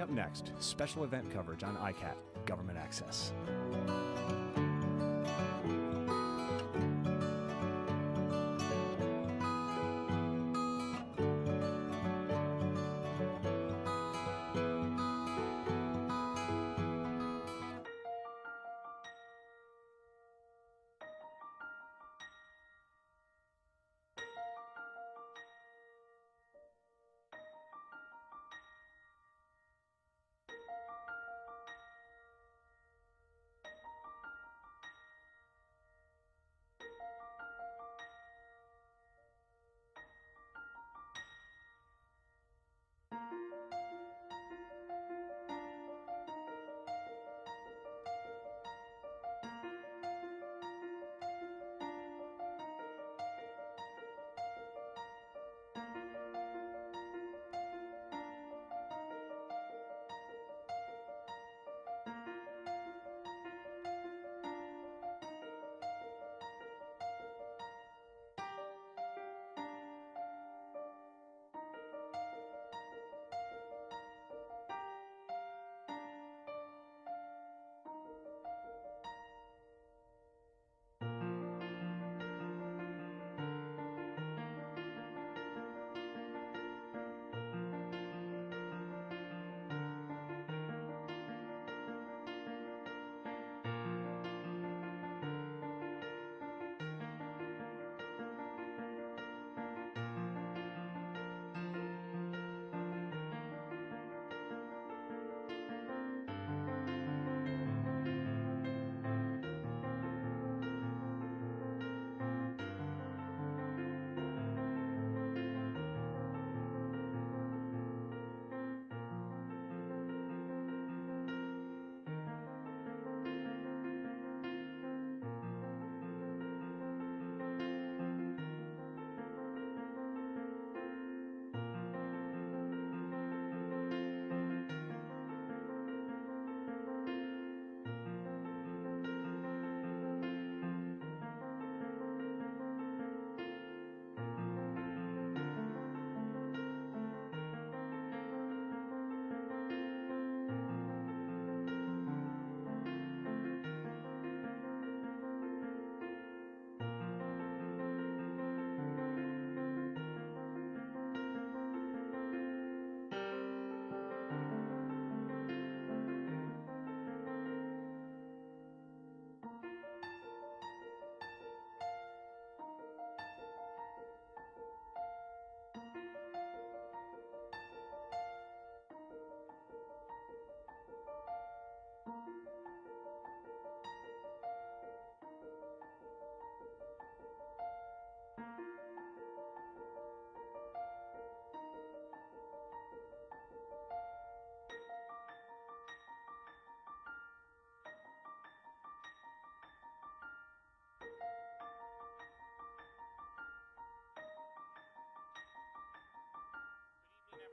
up next, special event coverage on ICAT, Government Access.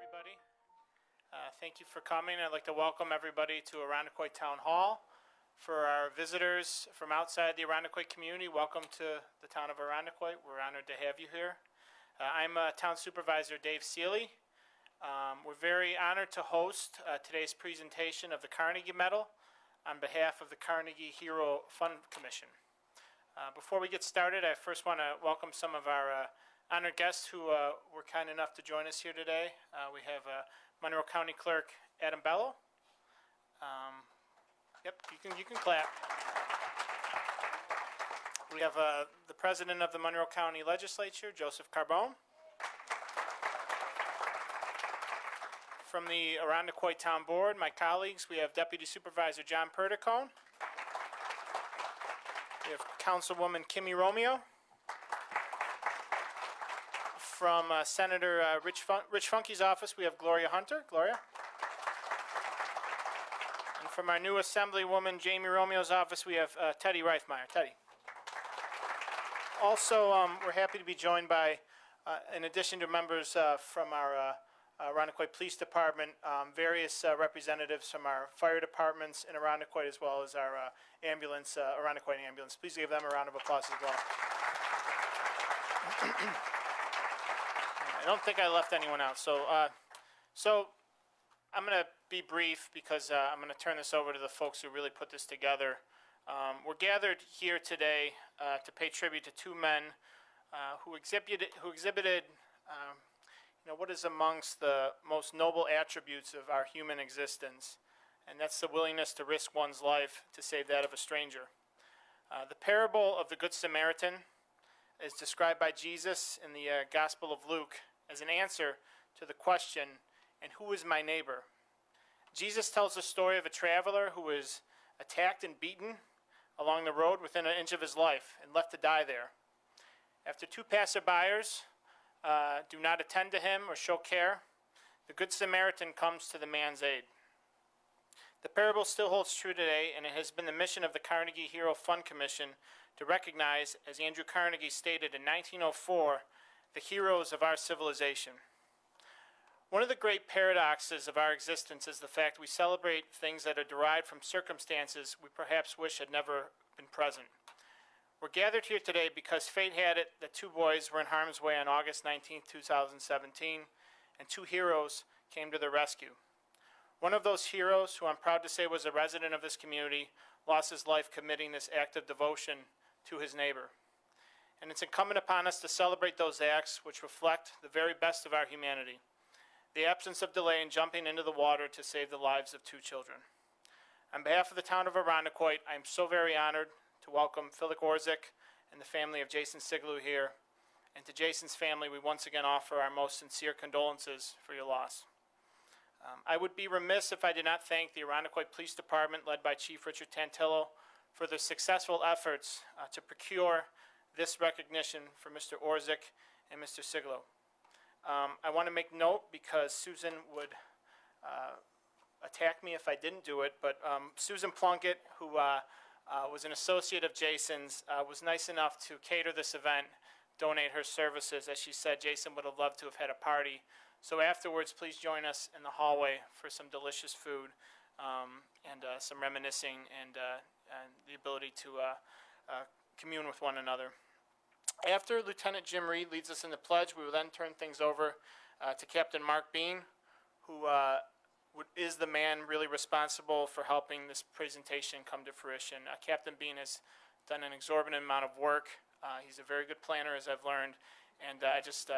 Everybody, thank you for coming. I'd like to welcome everybody to Irondequoit Town Hall. For our visitors from outside the Irondequoit community, welcome to the town of Irondequoit. We're honored to have you here. I'm Town Supervisor Dave Seeley. We're very honored to host today's presentation of the Carnegie Medal on behalf of the Carnegie Hero Fund Commission. Before we get started, I first want to welcome some of our honored guests who were kind enough to join us here today. We have Monroe County Clerk Adam Bello. Yep, you can clap. We have the President of the Monroe County Legislature, Joseph Carbone. From the Irondequoit Town Board, my colleagues, we have Deputy Supervisor John Perdicone. We have Councilwoman Kimmy Romeo. From Senator Rich Funke's office, we have Gloria Hunter. Gloria. And from our new Assemblywoman Jamie Romeo's office, we have Teddy Reifmeyer. Teddy. Also, we're happy to be joined by, in addition to members from our Irondequoit Police Department, various representatives from our fire departments in Irondequoit, as well as our ambulance, Irondequoit ambulance. Please give them a round of applause as well. I don't think I left anyone out. So I'm going to be brief because I'm going to turn this over to the folks who really put this together. We're gathered here today to pay tribute to two men who exhibited what is amongst the most noble attributes of our human existence, and that's the willingness to risk one's life to save that of a stranger. The parable of the Good Samaritan is described by Jesus in the Gospel of Luke as an answer to the question, and who is my neighbor? Jesus tells the story of a traveler who was attacked and beaten along the road within an inch of his life and left to die there. After two passerbyers do not attend to him or show care, the Good Samaritan comes to the man's aid. The parable still holds true today, and it has been the mission of the Carnegie Hero Fund Commission to recognize, as Andrew Carnegie stated in 1904, the heroes of our civilization. One of the great paradoxes of our existence is the fact we celebrate things that are derived from circumstances we perhaps wish had never been present. We're gathered here today because fate had it that two boys were in harm's way on August 19, 2017, and two heroes came to their rescue. One of those heroes, who I'm proud to say was a resident of this community, lost his life committing this act of devotion to his neighbor. And it's incumbent upon us to celebrate those acts which reflect the very best of our humanity. The absence of delay in jumping into the water to save the lives of two children. On behalf of the town of Irondequoit, I am so very honored to welcome Phillip Orzech and the family of Jason Sigelow here. And to Jason's family, we once again offer our most sincere condolences for your loss. I would be remiss if I did not thank the Irondequoit Police Department, led by Chief Richard Tantillo, for their successful efforts to procure this recognition for Mr. Orzech and Mr. Sigelow. I want to make note, because Susan would attack me if I didn't do it, but Susan Plunkett, who was an associate of Jason's, was nice enough to cater this event, donate her services. As she said, Jason would have loved to have had a party. So afterwards, please join us in the hallway for some delicious food and some reminiscing and the ability to commune with one another. After Lieutenant Jim Reed leads us in the pledge, we will then turn things over to Captain Mark Bean, who is the man really responsible for helping this presentation come to fruition. Captain Bean has done an exorbitant amount of work. He's a very good planner, as I've learned, and I just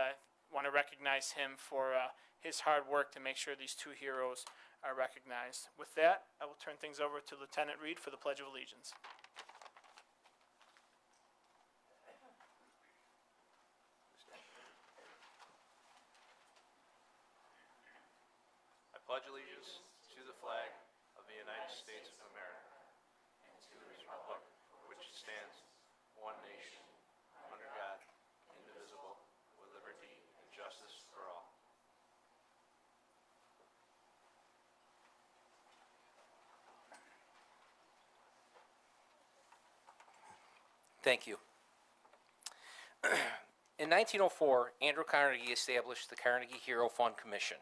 want to recognize him for his hard work to make sure these two heroes are recognized. With that, I will turn things over to Lieutenant Reed for the Pledge of Allegiance. I pledge allegiance to the flag of the United States of America and to the republic for which it stands, one nation, under God, indivisible, with liberty and justice for all. Thank you. In 1904, Andrew Carnegie established the Carnegie Hero Fund Commission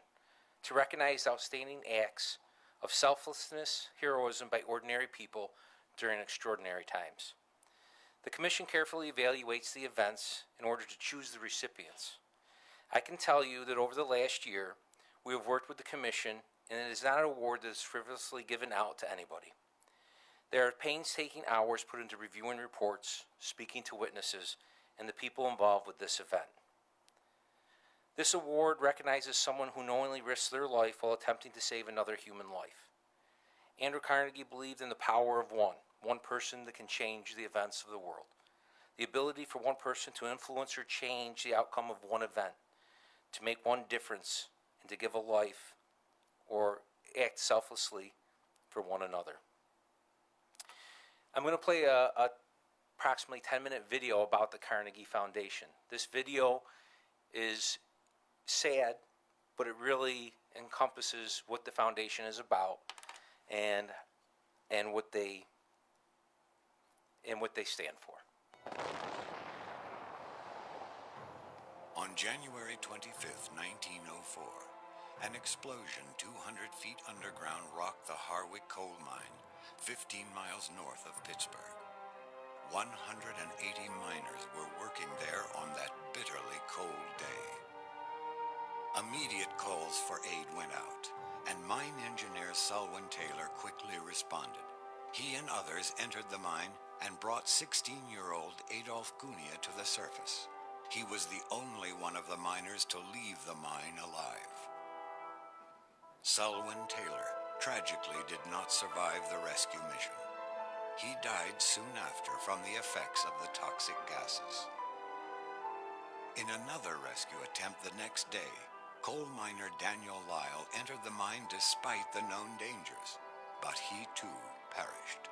to recognize outstanding acts of selflessness, heroism by ordinary people during extraordinary times. The Commission carefully evaluates the events in order to choose the recipients. I can tell you that over the last year, we have worked with the Commission, and it is not an award that is frivolously given out to anybody. There are painstaking hours put into reviewing reports, speaking to witnesses, and the people involved with this event. This award recognizes someone who knowingly risks their life while attempting to save another human life. Andrew Carnegie believed in the power of one person that can change the events of the world. The ability for one person to influence or change the outcome of one event, to make one difference, and to give a life or act selflessly for one another. I'm going to play a approximately 10-minute video about the Carnegie Foundation. This video is sad, but it really encompasses what the foundation is about and what they stand for. On January 25th, 1904, an explosion 200 feet underground rocked the Harwick coal mine, 15 miles north of Pittsburgh. 180 miners were working there on that bitterly cold day. Immediate calls for aid went out, and mine engineer Selwyn Taylor quickly responded. He and others entered the mine and brought 16-year-old Adolf Gunia to the surface. He was the only one of the miners to leave the mine alive. Selwyn Taylor tragically did not survive the rescue mission. He died soon after from the effects of the toxic gases. In another rescue attempt the next day, coal miner Daniel Lyle entered the mine despite the known dangers, but he too perished.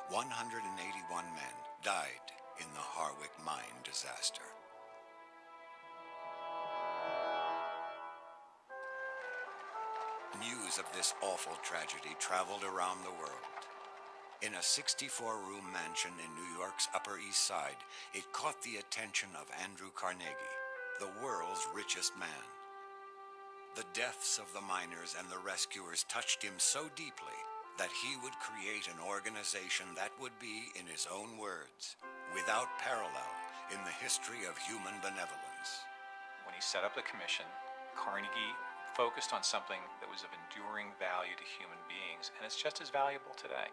181 men died in the Harwick mine disaster. News of this awful tragedy traveled around the world. In a 64-room mansion in New York's Upper East Side, it caught the attention of Andrew Carnegie, the world's richest man. The deaths of the miners and the rescuers touched him so deeply that he would create an organization that would be, in his own words, without parallel in the history of human benevolence. When he set up the commission, Carnegie focused on something that was of enduring value to human beings, and it's just as valuable today.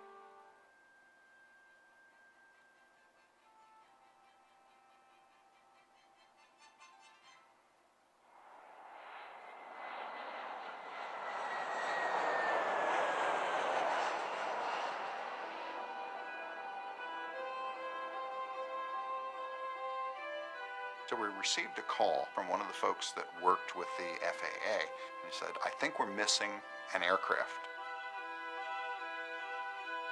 So we received a call from one of the folks that worked with the FAA. He said, I think we're missing an aircraft.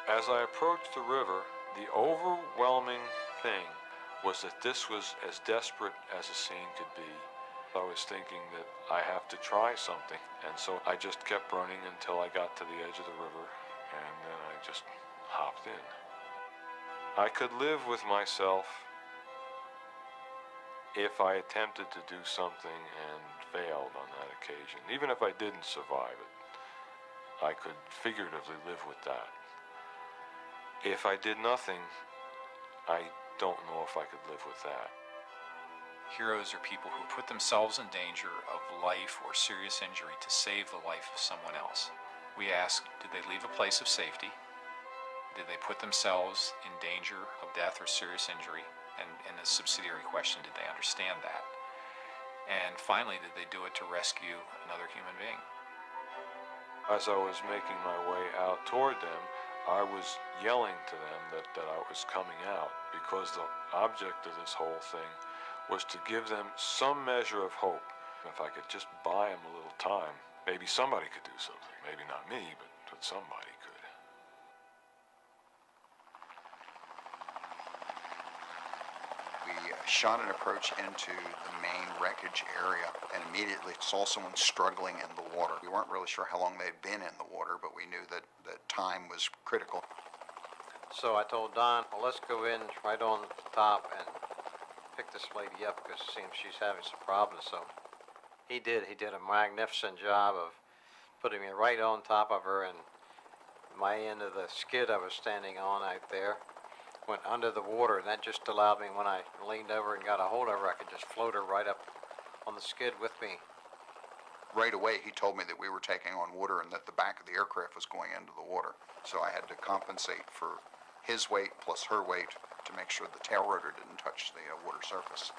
As I approached the river, the overwhelming thing was that this was as desperate as a scene could be. I was thinking that I have to try something, and so I just kept running until I got to the edge of the river, and then I just hopped in. I could live with myself if I attempted to do something and failed on that occasion. Even if I didn't survive it, I could figuratively live with that. If I did nothing, I don't know if I could live with that. Heroes are people who put themselves in danger of life or serious injury to save the life of someone else. We ask, did they leave a place of safety? Did they put themselves in danger of death or serious injury? And the subsidiary question, did they understand that? And finally, did they do it to rescue another human being? As I was making my way out toward them, I was yelling to them that I was coming out, because the object of this whole thing was to give them some measure of hope. If I could just buy them a little time, maybe somebody could do something. Maybe not me, but somebody could. We shot an approach into the main wreckage area and immediately saw someone struggling in the water. We weren't really sure how long they'd been in the water, but we knew that time was critical. So I told Don, well, let's go in right on the top and pick this lady up, because it seems she's having some problems. So he did a magnificent job of putting me right on top of her, and my end of the skid I was standing on out there went under the water, and that just allowed me, when I leaned over and got a hold of her, I could just float her right up on the skid with me. Right away, he told me that we were taking on water and that the back of the aircraft was going into the water. So I had to compensate for his weight plus her weight to make sure the tail rotor didn't touch the water surface.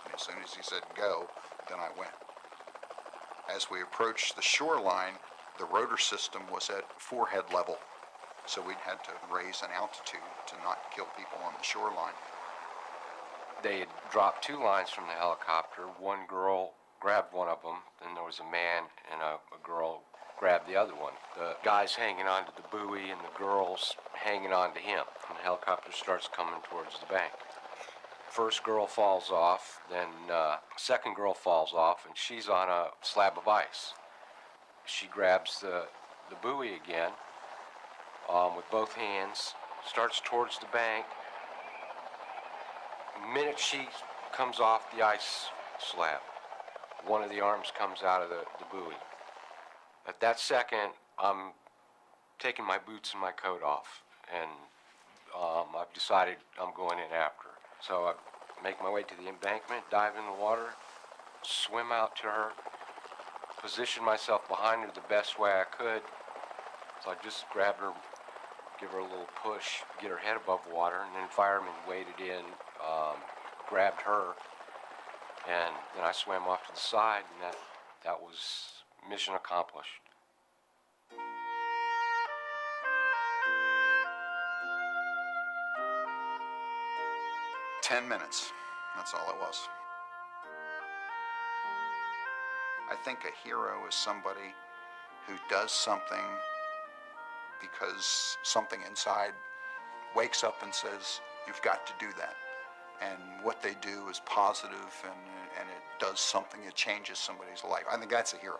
And as soon as he said go, then I went. As we approached the shoreline, the rotor system was at forehead level. So we'd had to raise an altitude to not kill people on the shoreline. They had dropped two lines from the helicopter. One girl grabbed one of them, then there was a man and a girl grabbed the other one. The guy's hanging onto the buoy and the girl's hanging onto him. And the helicopter starts coming towards the bank. First girl falls off, then second girl falls off, and she's on a slab of ice. She grabs the buoy again with both hands, starts towards the bank. The minute she comes off the ice slab, one of the arms comes out of the buoy. At that second, I'm taking my boots and my coat off, and I've decided I'm going in after her. So I make my way to the embankment, dive in the water, swim out to her, position myself behind her the best way I could. So I just grabbed her, give her a little push, get her head above water, and then firemen waded in, grabbed her, and then I swam off to the side, and that was mission accomplished. "10 minutes, that's all it was. I think a hero is somebody who does something because something inside wakes up and says, you've got to do that. And what they do is positive, and it does something, it changes somebody's life. I think that's a hero.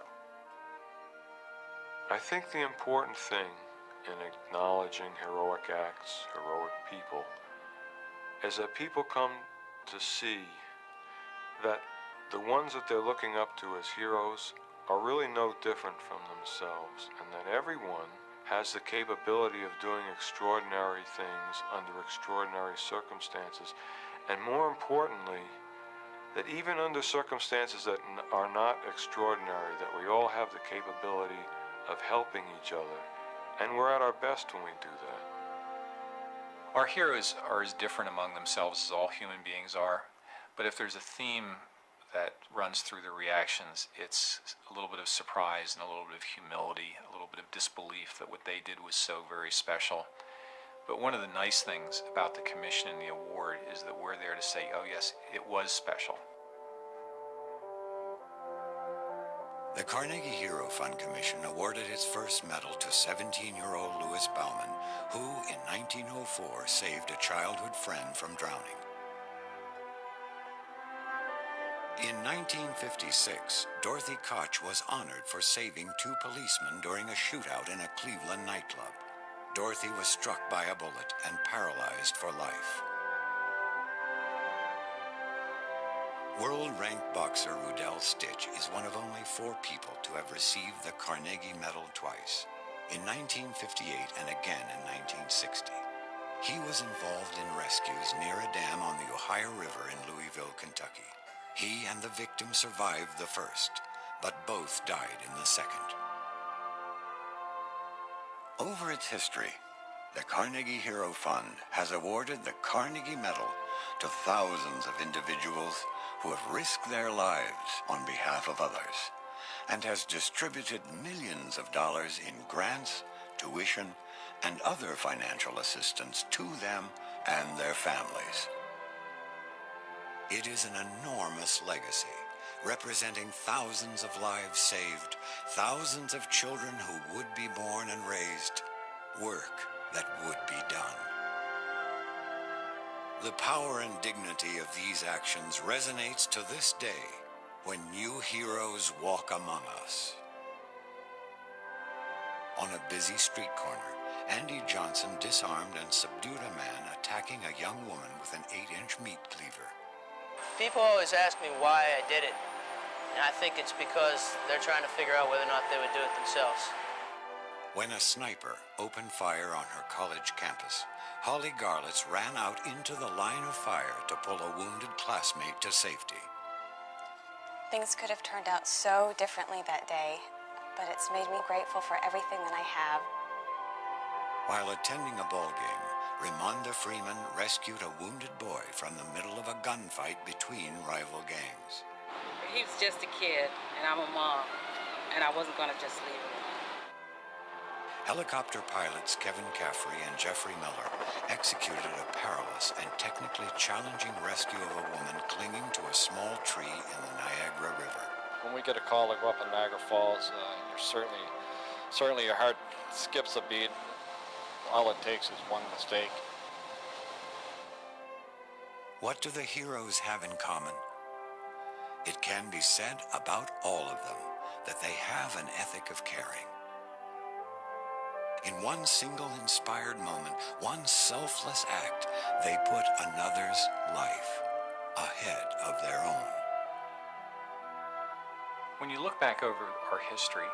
I think the important thing in acknowledging heroic acts, heroic people, is that people come to see that the ones that they're looking up to as heroes are really no different from themselves, and that everyone has the capability of doing extraordinary things under extraordinary circumstances, and more importantly, that even under circumstances that are not extraordinary, that we all have the capability of helping each other, and we're at our best when we do that. Our heroes are as different among themselves as all human beings are, but if there's a theme that runs through the reactions, it's a little bit of surprise and a little bit of humility, a little bit of disbelief that what they did was so very special. But one of the nice things about the commission and the award is that we're there to say, oh yes, it was special. The Carnegie Hero Fund Commission awarded its first medal to 17-year-old Louis Bauman, who in 1904 saved a childhood friend from drowning. In 1956, Dorothy Koch was honored for saving 2 policemen during a shootout in a Cleveland nightclub. Dorothy was struck by a bullet and paralyzed for life. World-ranked boxer Rudell Stitch is one of only 4 people to have received the Carnegie Medal twice, in 1958 and again in 1960. He was involved in rescues near a dam on the Ohio River in Louisville, Kentucky. He and the victim survived the first, but both died in the second. Over its history, the Carnegie Hero Fund has awarded the Carnegie Medal to thousands of individuals who have risked their lives on behalf of others, and has distributed millions of dollars in grants, tuition, and other financial assistance to them and their families. It is an enormous legacy, representing thousands of lives saved, thousands of children who would be born and raised, work that would be done. The power and dignity of these actions resonates to this day when new heroes walk among us. On a busy street corner, Andy Johnson disarmed and subdued a man attacking a young woman with an 8-inch meat cleaver. People always ask me why I did it, and I think it's because they're trying to figure out whether or not they would do it themselves. When a sniper opened fire on her college campus, Holly Garlitz ran out into the line of fire to pull a wounded classmate to safety. Things could have turned out so differently that day, but it's made me grateful for everything that I have. While attending a ball game, Ramonda Freeman rescued a wounded boy from the middle of a gunfight between rival gangs. He was just a kid, and I'm a mom, and I wasn't going to just leave him. Helicopter pilots Kevin Caffrey and Jeffrey Miller executed a perilous and technically challenging rescue of a woman clinging to a small tree in the Niagara River. When we get a call to go up in Niagara Falls, you're certainly your heart skips a beat. All it takes is one mistake. What do the heroes have in common? It can be said about all of them that they have an ethic of caring. In one single inspired moment, one selfless act, they put another's life ahead of their own. When you look back over our history,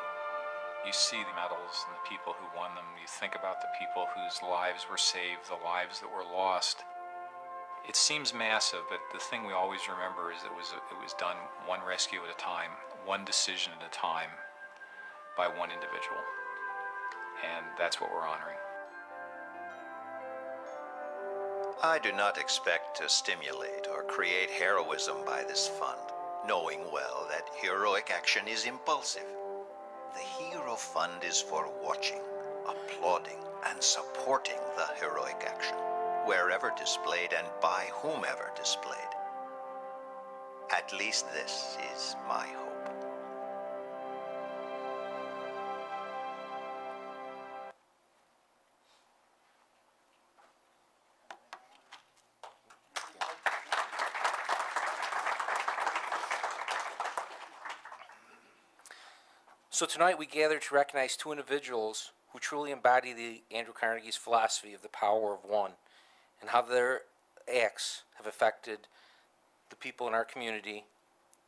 you see the medals and the people who won them. You think about the people whose lives were saved, the lives that were lost. It seems massive, but the thing we always remember is it was done one rescue at a time, one decision at a time, by one individual. And that's what we're honoring. I do not expect to stimulate or create heroism by this fund, knowing well that heroic action is impulsive. The Hero Fund is for watching, applauding, and supporting the heroic action, wherever displayed and by whomever displayed. At least this is my hope. So tonight we gather to recognize two individuals who truly embody the Andrew Carnegie's philosophy of the power of one, and how their acts have affected the people in our community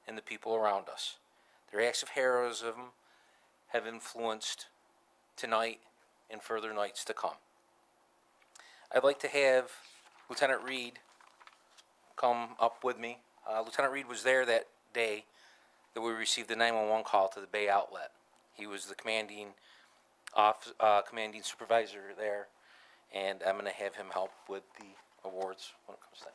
and the people around us. Their acts of heroism have influenced tonight and further nights to come. I'd like to have Lieutenant Reed come up with me. Lieutenant Reed was there that day that we received the 911 call to the Bay Outlet. He was the commanding supervisor there, and I'm going to have him help with the awards when it comes to that.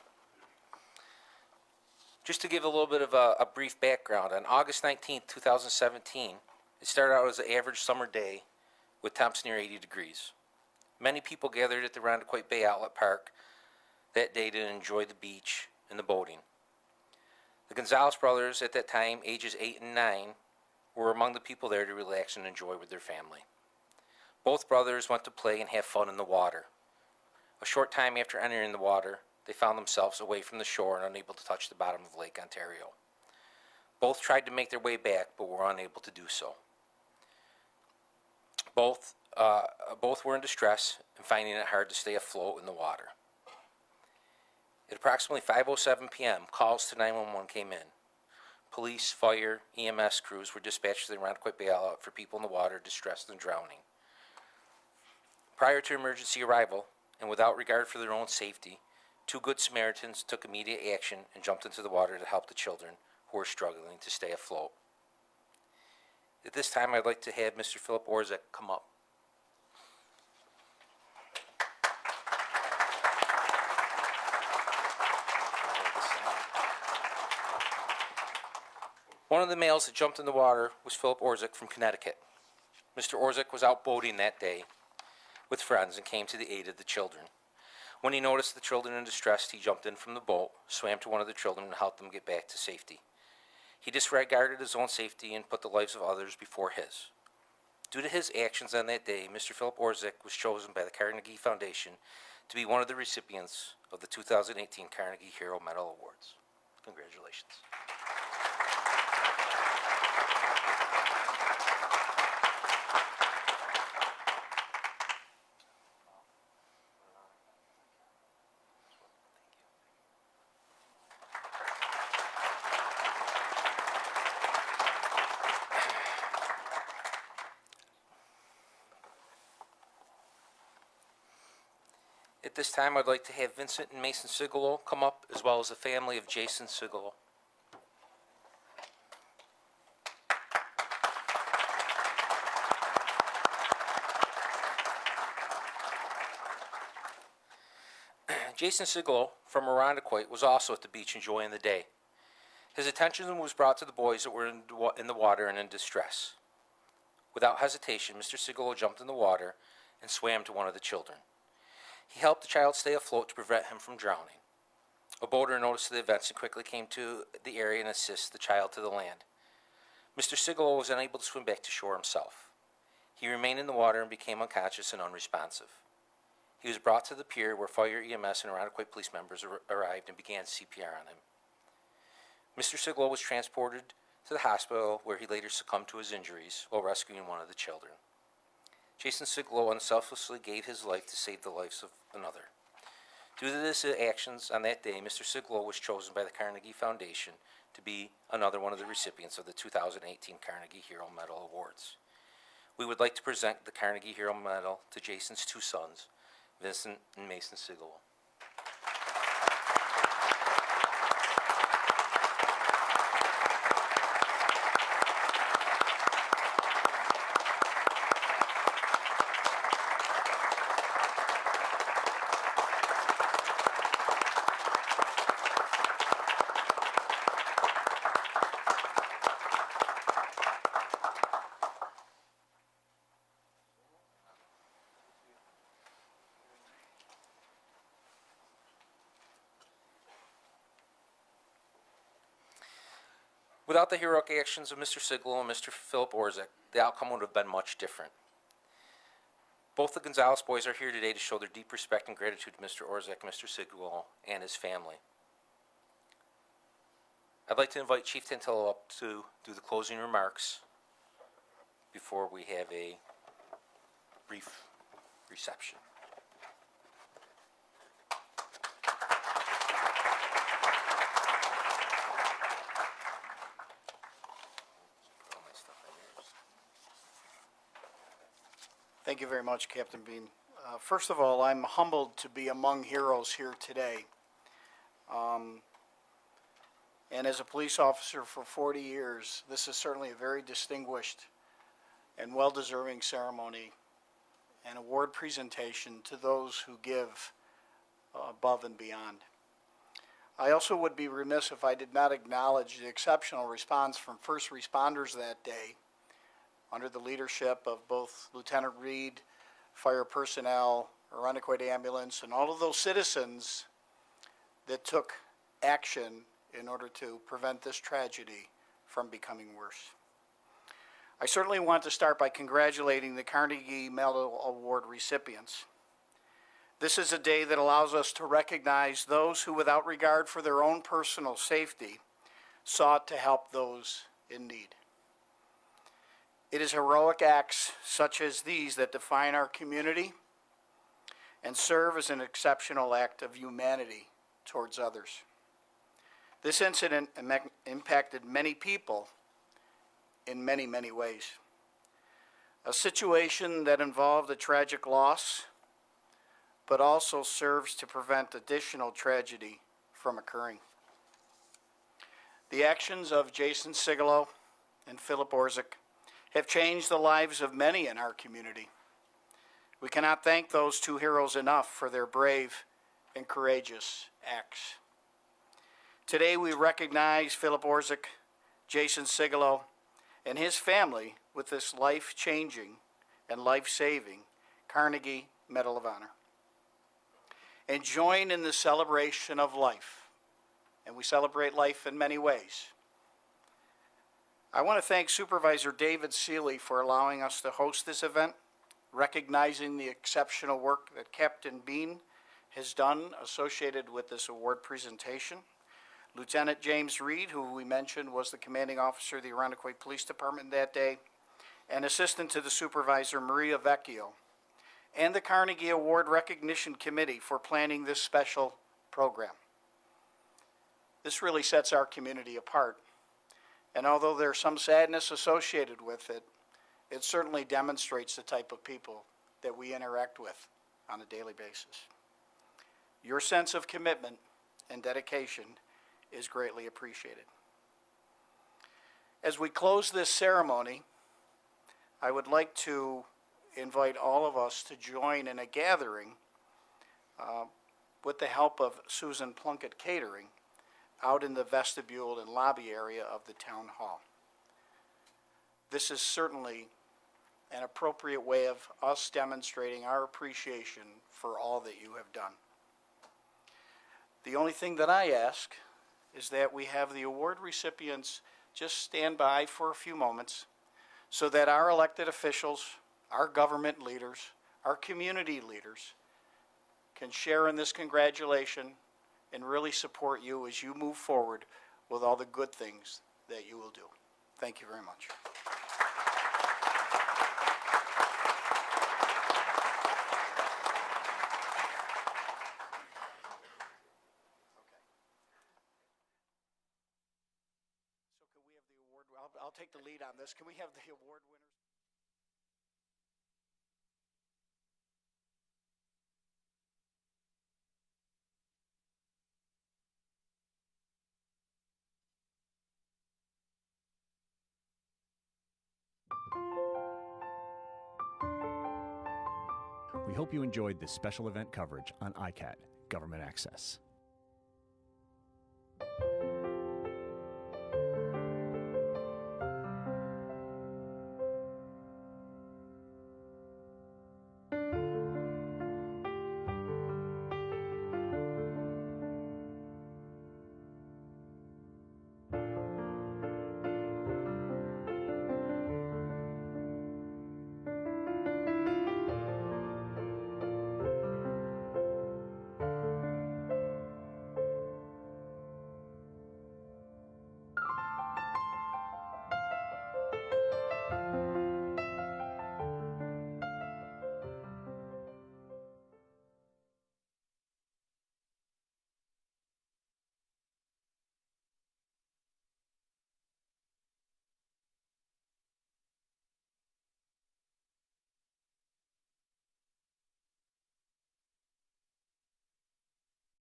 Just to give a little bit of a brief background, on August 19th, 2017, it started out as an average summer day with temps near 80 degrees. Many people gathered at the Irondequoit Bay Outlet Park that day to enjoy the beach and the boating. The Gonzalez brothers, at that time, ages 8 and 9, were among the people there to relax and enjoy with their family. Both brothers went to play and have fun in the water. A short time after entering the water, they found themselves away from the shore and unable to touch the bottom of Lake Ontario. Both tried to make their way back, but were unable to do so. Both were in distress and finding it hard to stay afloat in the water. At approximately 5:07 p.m., calls to 911 came in. Police, fire, EMS crews were dispatched to the Irondequoit Bay Outlet for people in the water distressed and drowning. Prior to emergency arrival, and without regard for their own safety, two good Samaritans took immediate action and jumped into the water to help the children who were struggling to stay afloat. At this time, I'd like to have Mr. Phillip Orzech come up. One of the males that jumped in the water was Phillip Orzech from Connecticut. Mr. Orzech was out boating that day with friends and came to the aid of the children. When he noticed the children in distress, he jumped in from the boat, swam to one of the children, and helped them get back to safety. He disregarded his own safety and put the lives of others before his. Due to his actions on that day, Mr. Phillip Orzech was chosen by the Carnegie Foundation to be one of the recipients of the 2018 Carnegie Hero Medal Awards. Congratulations. At this time, I'd like to have Vincent and Mason Sigelow come up, as well as the family of Jason Sigelow. Jason Sigelow from Irondequoit was also at the beach enjoying the day. His attention was brought to the boys that were in the water and in distress. Without hesitation, Mr. Sigelow jumped in the water and swam to one of the children. He helped the child stay afloat to prevent him from drowning. A boater noticed the events and quickly came to the area and assisted the child to the land. Mr. Sigelow was unable to swim back to shore himself. He remained in the water and became unconscious and unresponsive. He was brought to the pier where fire, EMS, and Irondequoit police members arrived and began CPR on him. Mr. Sigelow was transported to the hospital where he later succumbed to his injuries while rescuing one of the children. Jason Sigelow unselfishly gave his life to save the lives of another. Due to his actions on that day, Mr. Sigelow was chosen by the Carnegie Foundation to be another one of the recipients of the 2018 Carnegie Hero Medal Awards. We would like to present the Carnegie Hero Medal to Jason's two sons, Vincent and Mason Sigelow. Without the heroic actions of Mr. Sigelow and Mr. Phillip Orzech, the outcome would have been much different. Both the Gonzalez boys are here today to show their deep respect and gratitude to Mr. Orzech, Mr. Sigelow, and his family. I'd like to invite Chief Tantillo up to do the closing remarks before we have a brief reception. Thank you very much, Captain Bean. First of all, I'm humbled to be among heroes here today. And as a police officer for 40 years, this is certainly a very distinguished and well-deserving ceremony and award presentation to those who give above and beyond. I also would be remiss if I did not acknowledge the exceptional response from first responders that day, under the leadership of both Lieutenant Reed, fire personnel, Irondequoit Ambulance, and all of those citizens that took action in order to prevent this tragedy from becoming worse. I certainly want to start by congratulating the Carnegie Medal Award recipients. This is a day that allows us to recognize those who, without regard for their own personal safety, sought to help those in need. It is heroic acts such as these that define our community and serve as an exceptional act of humanity towards others. This incident impacted many people in many, many ways. A situation that involved a tragic loss, but also serves to prevent additional tragedy from occurring. The actions of Jason Sigelow and Phillip Orzech have changed the lives of many in our community. We cannot thank those two heroes enough for their brave and courageous acts. Today we recognize Phillip Orzech, Jason Sigelow, and his family with this life-changing and life-saving Carnegie Medal of Honor. And join in the celebration of life. And we celebrate life in many ways. I want to thank Supervisor David Seeley for allowing us to host this event, recognizing the exceptional work that Captain Bean has done associated with this award presentation. Lieutenant James Reed, who we mentioned was the commanding officer of the Irondequoit Police Department that day, and assistant to the supervisor Maria Vecchio, and the Carnegie Award Recognition Committee for planning this special program. This really sets our community apart. And although there's some sadness associated with it, it certainly demonstrates the type of people that we interact with on a daily basis. Your sense of commitment and dedication is greatly appreciated. As we close this ceremony, I would like to invite all of us to join in a gathering with the help of Susan Plunkett Catering out in the vestibule and lobby area of the town hall. This is certainly an appropriate way of us demonstrating our appreciation for all that you have done. The only thing that I ask is that we have the award recipients just stand by for a few moments so that our elected officials, our government leaders, our community leaders can share in this congratulation and really support you as you move forward with all the good things that you will do. Thank you very much. I'll take the lead on this. Can we have the award winners? We hope you enjoyed this special event coverage on ICAT Government Access.